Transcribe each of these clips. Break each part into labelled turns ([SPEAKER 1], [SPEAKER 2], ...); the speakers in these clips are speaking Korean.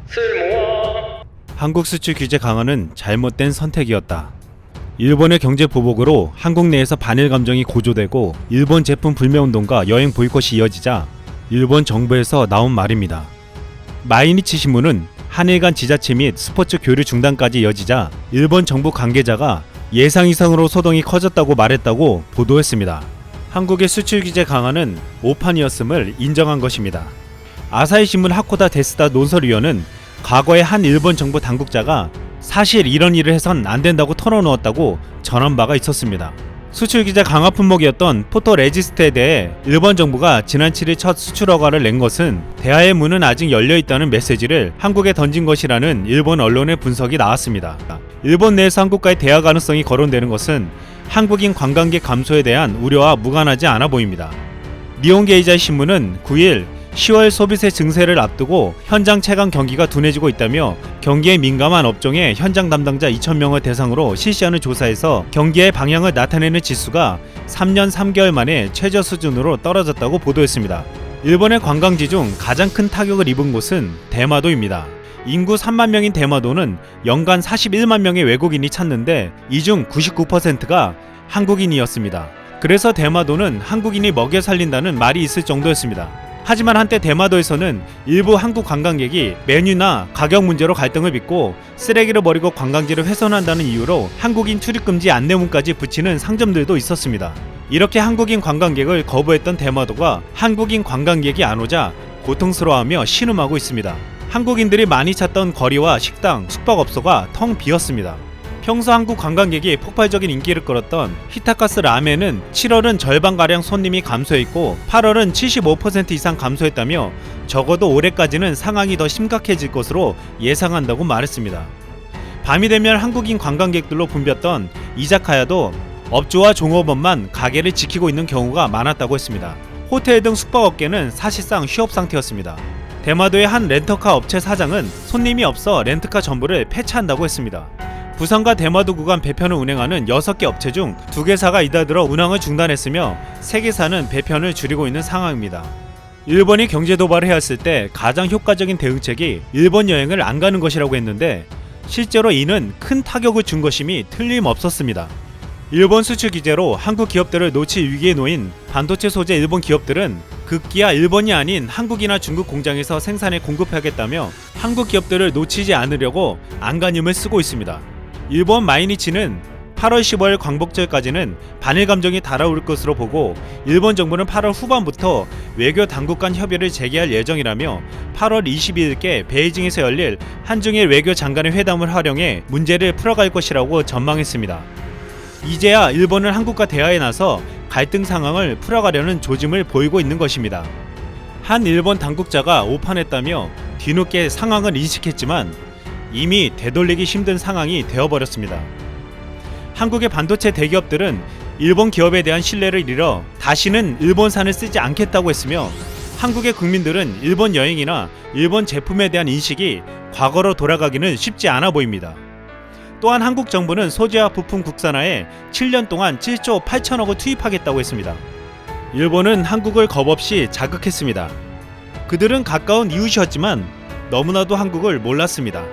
[SPEAKER 1] 쓸모와
[SPEAKER 2] 한국 수출 규제 강화는 잘못된 선택이었다. 일본의 경제 보복으로 한국 내에서 반일 감정이 고조되고 일본 제품 불매운동과 여행 보이콧이 이어지자 일본 정부에서 나온 말입니다. 마이니치 신문은 한일 간 지자체 및 스포츠 교류 중단까지 이어지자 일본 정부 관계자가 예상 이상으로 소동이 커졌다고 말했다고 보도했습니다. 한국의 수출 규제 강화는 오판이었음을 인정한 것입니다. 아사히 신문 하코다 데스다 논설위원은 과거에 한 일본 정부 당국자가 사실 이런 일을 해선 안 된다고 털어놓았다고 전한 바가 있었습니다. 수출 규제 강화 품목이었던 포토레지스트에 대해 일본 정부가 지난 7일 첫 수출 허가를 낸 것은 대화의 문은 아직 열려 있다는 메시지를 한국에 던진 것이라는 일본 언론의 분석이 나왔습니다. 일본 내에서 한국과의 대화 가능성이 거론되는 것은 한국인 관광객 감소에 대한 우려와 무관하지 않아 보입니다. 니혼게이자이 신문은 9일 10월 소비세 증세를 앞두고 현장 체감 경기가 둔해지고 있다며 경기에 민감한 업종의 현장 담당자 2,000명을 대상으로 실시하는 조사에서 경기의 방향을 나타내는 지수가 3년 3개월 만에 최저 수준으로 떨어졌다고 보도했습니다. 일본의 관광지 중 가장 큰 타격을 입은 곳은 대마도입니다. 인구 3만 명인 대마도는 연간 41만 명의 외국인이 찾는데 이 중 99%가 한국인이었습니다. 그래서 대마도는 한국인이 먹여 살린다는 말이 있을 정도였습니다. 하지만 한때 대마도에서는 일부 한국 관광객이 메뉴나 가격 문제로 갈등을 빚고 쓰레기를 버리고 관광지를 훼손한다는 이유로 한국인 출입금지 안내문까지 붙이는 상점들도 있었습니다. 이렇게 한국인 관광객을 거부했던 대마도가 한국인 관광객이 안 오자 고통스러워하며 신음하고 있습니다. 한국인들이 많이 찾던 거리와 식당, 숙박업소가 텅 비었습니다. 평소 한국 관광객이 폭발적인 인기를 끌었던 히타카스 라멘은 7월은 절반가량 손님이 감소했고 8월은 75% 이상 감소했다며 적어도 올해까지는 상황이 더 심각해질 것으로 예상한다고 말했습니다. 밤이 되면 한국인 관광객들로 붐볐던 이자카야도 업주와 종업원만 가게를 지키고 있는 경우가 많았다고 했습니다. 호텔 등 숙박업계는 사실상 휴업 상태였습니다. 대마도의 한 렌터카 업체 사장은 손님이 없어 렌트카 전부를 폐차한다고 했습니다. 부산과 대마도 구간 배편을 운행하는 6개 업체 중 2개사가 이달들어 운항을 중단했으며 3개사는 배편을 줄이고 있는 상황입니다. 일본이 경제 도발을 해왔을 때 가장 효과적인 대응책이 일본 여행을 안 가는 것이라고 했는데 실제로 이는 큰 타격을 준 것임이 틀림없었습니다. 일본 수출 규제로 한국 기업들을 놓칠 위기에 놓인 반도체 소재 일본 기업들은 급기야 일본이 아닌 한국이나 중국 공장에서 생산에 공급하겠다며 한국 기업들을 놓치지 않으려고 안간힘을 쓰고 있습니다. 일본 마이니치는 8월 15일 광복절까지는 반일 감정이 달아올 것으로 보고 일본 정부는 8월 후반부터 외교 당국 간 협의를 재개할 예정이라며 8월 22일께 베이징에서 열릴 한중일 외교 장관의 회담을 활용해 문제를 풀어갈 것이라고 전망했습니다. 이제야 일본은 한국과 대화에 나서 갈등 상황을 풀어가려는 조짐을 보이고 있는 것입니다. 한 일본 당국자가 오판했다며 뒤늦게 상황을 인식했지만 이미 되돌리기 힘든 상황이 되어버렸습니다. 한국의 반도체 대기업들은 일본 기업에 대한 신뢰를 잃어 다시는 일본산을 쓰지 않겠다고 했으며 한국의 국민들은 일본 여행이나 일본 제품에 대한 인식이 과거로 돌아가기는 쉽지 않아 보입니다. 또한 한국 정부는 소재와 부품 국산화에 7년 동안 7조 8천억을 투입하겠다고 했습니다. 일본은 한국을 겁없이 자극했습니다. 그들은 가까운 이웃이었지만 너무나도 한국을 몰랐습니다.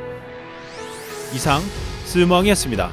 [SPEAKER 2] 이상 쓸모왕이었습니다.